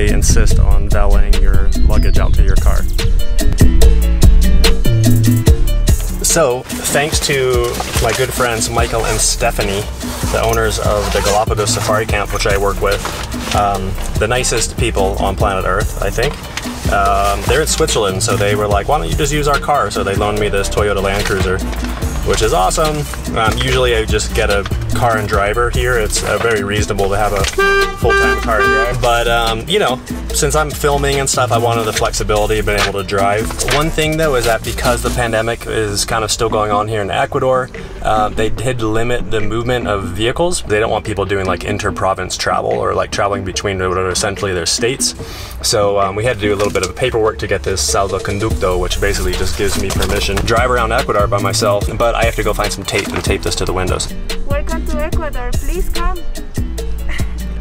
Insist on valeting your luggage out to your car. So, thanks to my good friends Michael and Stephanie, the owners of the Galapagos Safari Camp, which I work with, the nicest people on planet Earth, I think. They're in Switzerland, so they were like, why don't you just use our car? So they loaned me this Toyota Land Cruiser, which is awesome. Usually I just get a car and driver here. It's very reasonable to have a full-time car and drive. But, you know, since I'm filming and stuff, I wanted the flexibility of being able to drive. One thing, though, is that because the pandemic is kind of still going on here in Ecuador, they did limit the movement of vehicles. They don't want people doing, like, inter-province travel or, like, traveling between what are essentially their states. So we had to do a little bit of paperwork to get this salvoconducto, which basically just gives me permission to drive around Ecuador by myself. But I have to go find some tape and tape this to the windows. Welcome to Ecuador, please come.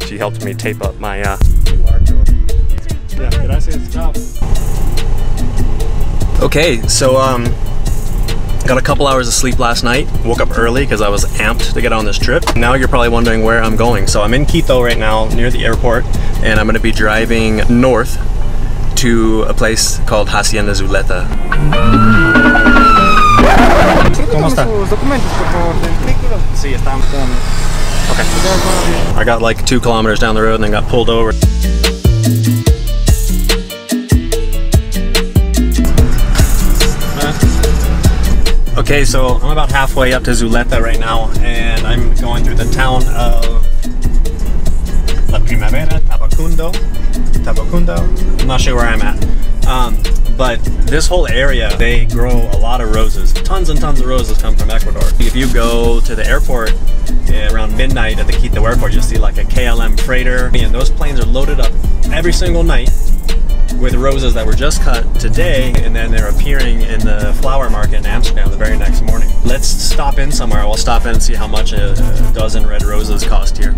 She helped me tape up my QR code. Yeah, gracias. Ciao. Okay, so got a couple hours of sleep last night. Woke up early because I was amped to get on this trip. Now you're probably wondering where I'm going. So I'm in Quito right now, near the airport, and I'm going to be driving north to a place called Hacienda Zuleta. ¿Cómo está? Sí, está. Okay. I got like 2 kilometers down the road and then got pulled over. Okay, so I'm about halfway up to Zuleta right now, and I'm going through the town of La Primavera, Tabacundo. I'm not sure where I'm at. But this whole area, they grow a lot of roses. Tons and tons of roses come from Ecuador. If you go to the airport around midnight at the Quito airport, you'll see like a KLM freighter, and those planes are loaded up every single night with roses that were just cut today, and then they're appearing in the flower market in Amsterdam the very next morning. Let's stop in somewhere. We'll stop in and see how much a dozen red roses cost here.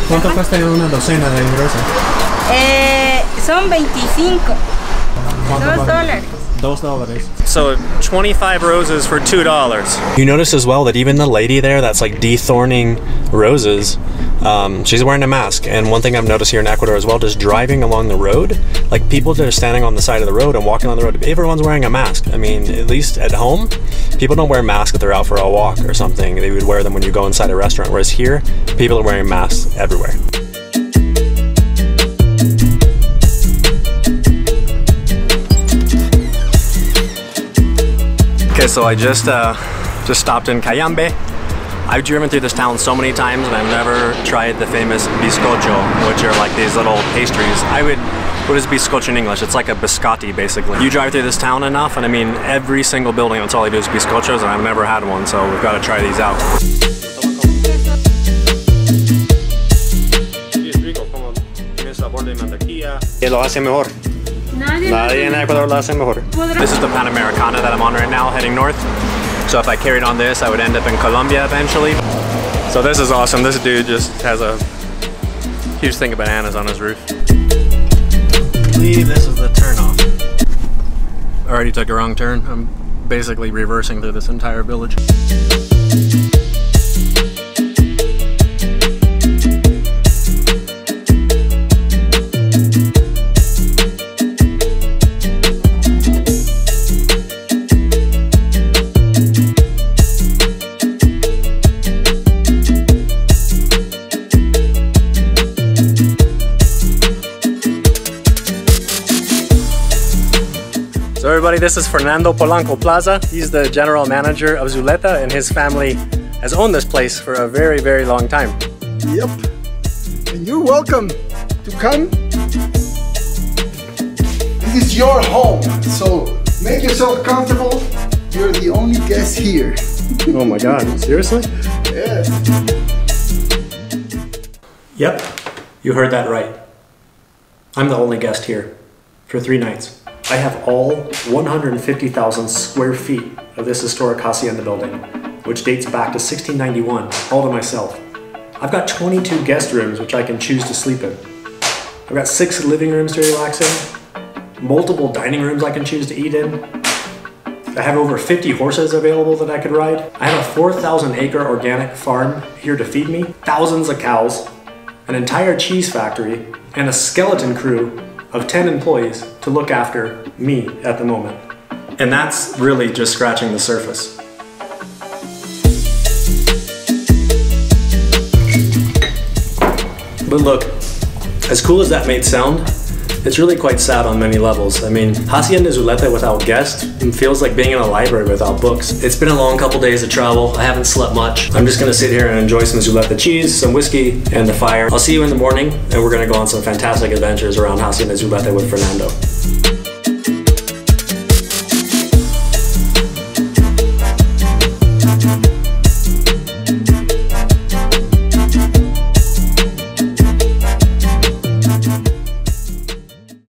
¿Cuánto cuesta una docena de rosas? Son 25. $2. $2. So 25 roses for $2. You notice as well that even the lady there that's like dethorning roses, she's wearing a mask. And one thing I've noticed here in Ecuador as well, just driving along the road, like people that are standing on the side of the road and walking on the road, everyone's wearing a mask. I mean, at least at home, people don't wear masks if they're out for a walk or something. They would wear them when you go inside a restaurant, whereas here, people are wearing masks everywhere. Okay, so I just stopped in Cayambe. I've driven through this town so many times and I've never tried the famous bizcocho, which are like these little pastries. What is bizcocho in English? It's like a biscotti, basically. You drive through this town enough, and I mean, every single building, that's all they do is bizcochos, and I've never had one, so we've got to try these out. Que lo hace mejor. Nadie in Ecuador lo hace mejor. This is the Panamericana that I'm on right now, heading north. So if I carried on this, I would end up in Colombia eventually. So this is awesome. This dude just has a huge thing of bananas on his roof. I believe this is the turnoff. I already took a wrong turn. I'm basically reversing through this entire village. So everybody, this is Fernando Polanco Plaza. He's the general manager of Zuleta, and his family has owned this place for a very, very long time. Yep. And you're welcome to come. This is your home, so make yourself comfortable. You're the only guest here. Oh my God, seriously? Yes. Yep, You heard that right. I'm the only guest here for 3 nights. I have all 150,000 square feet of this historic hacienda building, which dates back to 1691, all to myself. I've got 22 guest rooms which I can choose to sleep in. I've got 6 living rooms to relax in, multiple dining rooms I can choose to eat in. I have over 50 horses available that I could ride. I have a 4,000 acre organic farm here to feed me, thousands of cows, an entire cheese factory, and a skeleton crew of 10 employees to look after me at the moment. And that's really just scratching the surface. But look, as cool as that may sound, it's really quite sad on many levels. I mean, Hacienda Zuleta without guests feels like being in a library without books. It's been a long couple days of travel. I haven't slept much. I'm just gonna sit here and enjoy some Zuleta cheese, some whiskey, and the fire. I'll see you in the morning, and we're gonna go on some fantastic adventures around Hacienda Zuleta with Fernando.